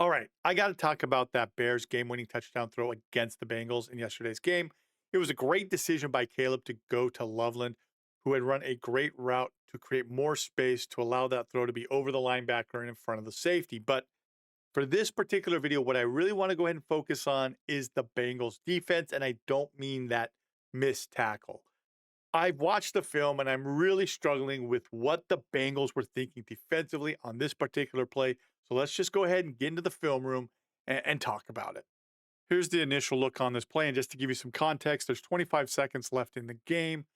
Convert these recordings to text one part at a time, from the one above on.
All right, I got to talk about that Bears game-winning touchdown throw against the Bengals in yesterday's game. It was a great decision by Caleb to go to Loveland, who had run a great route to create more space to allow that throw to be over the linebacker and in front of the safety. But for this particular video, what I really want to go ahead and focus on is the Bengals defense, and I don't mean that missed tackle. I've watched the film and I'm really struggling with what the Bengals were thinking defensively on this particular play. So let's just go ahead and get into the film room and talk about it. Here's the initial look on this play. And just to give you some context, there's 25 seconds left in the game.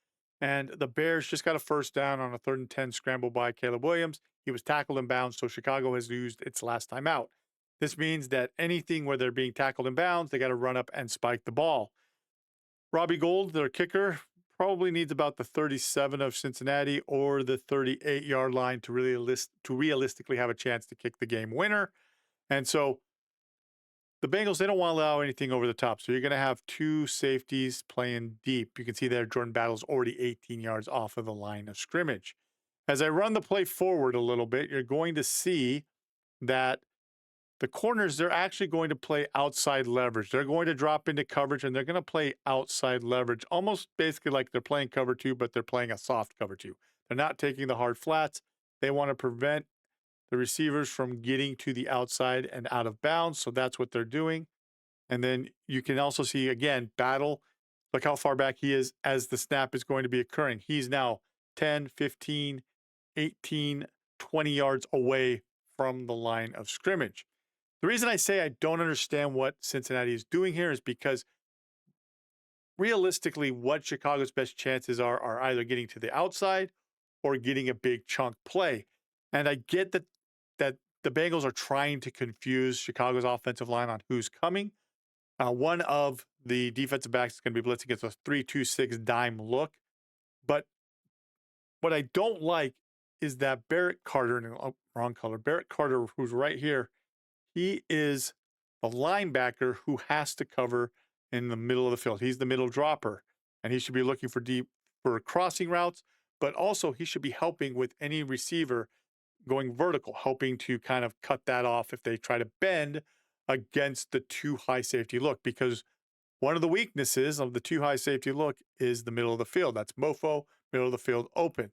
And the Bears just got a first down on a 3rd and 10 scramble by Caleb Williams. He was tackled in bounds, so Chicago has used its last time out. This means that anything where they're being tackled in bounds, they got to run up and spike the ball. Robbie Gould, their kicker, probably needs about the 37 of Cincinnati or the 38-yard line to realistically have a chance to kick the game winner. And so the Bengals, they don't want to allow anything over the top. So you're going to have two safeties playing deep. You can see there Jordan Battle's already 18 yards off of the line of scrimmage. As I run the play forward a little bit, you're going to see that the corners, they're actually going to play outside leverage. They're going to drop into coverage and they're going to play outside leverage, almost basically like they're playing cover two, but they're playing a soft cover two. They're not taking the hard flats. They want to prevent the receivers from getting to the outside and out of bounds. So that's what they're doing. And then you can also see, again, Battle. Look how far back he is as the snap is going to be occurring. He's now 10, 15, 18, 20 yards away from the line of scrimmage. The reason I say I don't understand what Cincinnati is doing here is because realistically, what Chicago's best chances are either getting to the outside or getting a big chunk play. And I get that the Bengals are trying to confuse Chicago's offensive line on who's coming. One of the defensive backs is going to be blitzing against a 3-2-6 dime look. But what I don't like is that Barrett Carter, and wrong color, Barrett Carter, who's right here, he is the linebacker who has to cover in the middle of the field. He's the middle dropper, and he should be looking for crossing routes, but also he should be helping with any receiver going vertical, helping to kind of cut that off if they try to bend against the too high safety look. Because one of the weaknesses of the too high safety look is the middle of the field. That's mofo, middle of the field open.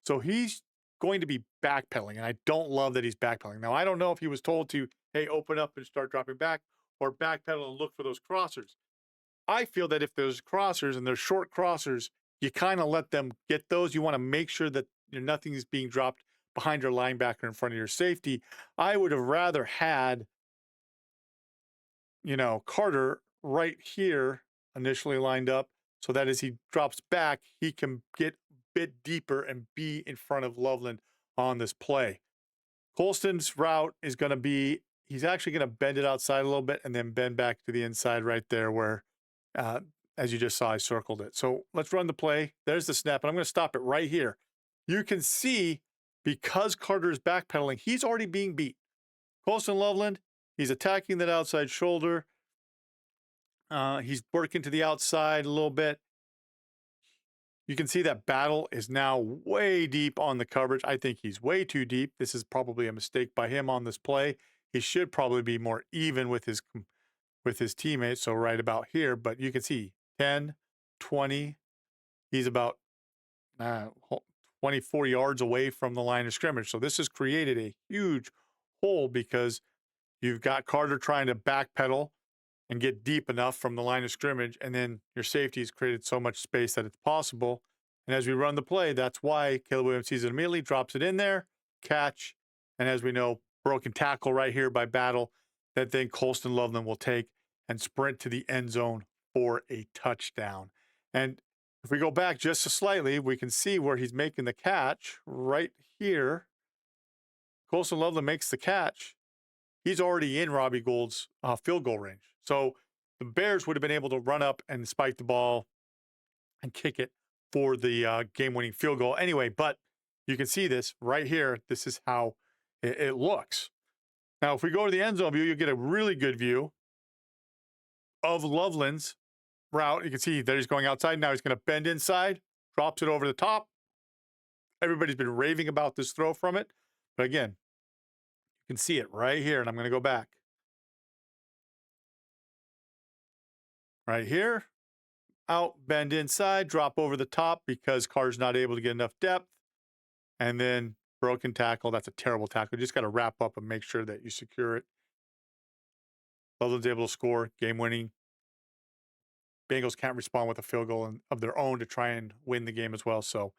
So he's going to be backpedaling, and I don't love that he's backpedaling. Now, I don't know if he was told to, hey, open up and start dropping back, or backpedal and look for those crossers. I feel that if there's crossers and there's short crossers, you kind of let them get those. You want to make sure that nothing is being dropped behind your linebacker in front of your safety. I would have rather had, Carter right here initially lined up so that as he drops back, he can get a bit deeper and be in front of Loveland on this play. Colston's route is going to be, he's actually going to bend it outside a little bit and then bend back to the inside right there where, as you just saw, I circled it. So let's run the play. There's the snap, and I'm going to stop it right here. You can see because Carter is backpedaling, he's already being beat. Colston Loveland, he's attacking that outside shoulder. He's working to the outside a little bit. You can see that Battle is now way deep on the coverage. I think he's way too deep. This is probably a mistake by him on this play. He should probably be more even with his teammates, so right about here. But you can see 10, 20. He's about 24 yards away from the line of scrimmage. So this has created a huge hole because you've got Carter trying to backpedal and get deep enough from the line of scrimmage, and then your safety has created so much space that it's possible. And as we run the play, that's why Caleb Williams sees it immediately, drops it in there, catch, and as we know, broken tackle right here by Battle that then Colston Loveland will take and sprint to the end zone for a touchdown. And if we go back just slightly, we can see where he's making the catch right here. Colston Loveland makes the catch. He's already in Robbie Gould's field goal range. So the Bears would have been able to run up and spike the ball and kick it for the game-winning field goal anyway. But you can see this right here. This is how it looks. Now, if we go to the end zone view, you'll get a really good view of Loveland's route. You can see that he's going outside. Now he's going to bend inside, drops it over the top. Everybody's been raving about this throw from it. But again, you can see it right here, and I'm going to go back. right here. Out, bend inside, drop over the top because Carr's not able to get enough depth. And then broken tackle. That's a terrible tackle. You just got to wrap up and make sure that you secure it. Loveland's able to score, game winning. Bengals can't respond with a field goal of their own to try and win the game as well. So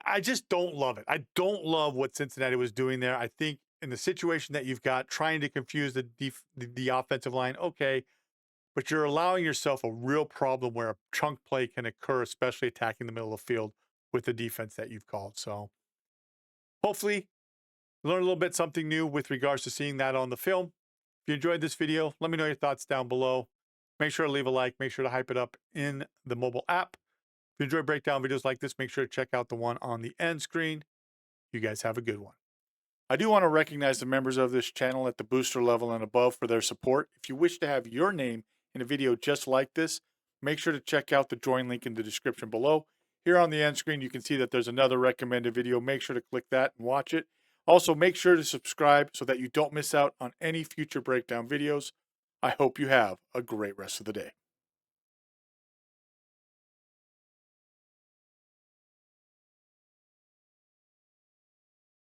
I just don't love it. I don't love what Cincinnati was doing there. I think in the situation that you've got, trying to confuse the offensive line, okay, but you're allowing yourself a real problem where a chunk play can occur, especially attacking the middle of the field with the defense that you've called. So hopefully learn a little bit something new with regards to seeing that on the film. If you enjoyed this video, let me know your thoughts down below. Make sure to leave a like. Make sure to hype it up in the mobile app. If you enjoy breakdown videos like this, make sure to check out the one on the end screen. You guys have a good one. I do want to recognize the members of this channel at the booster level and above for their support. If you wish to have your name in a video just like this, make sure to check out the join link in the description below. Here on the end screen, you can see that there's another recommended video. Make sure to click that and watch it. Also, make sure to subscribe so that you don't miss out on any future breakdown videos. I hope you have a great rest of the day.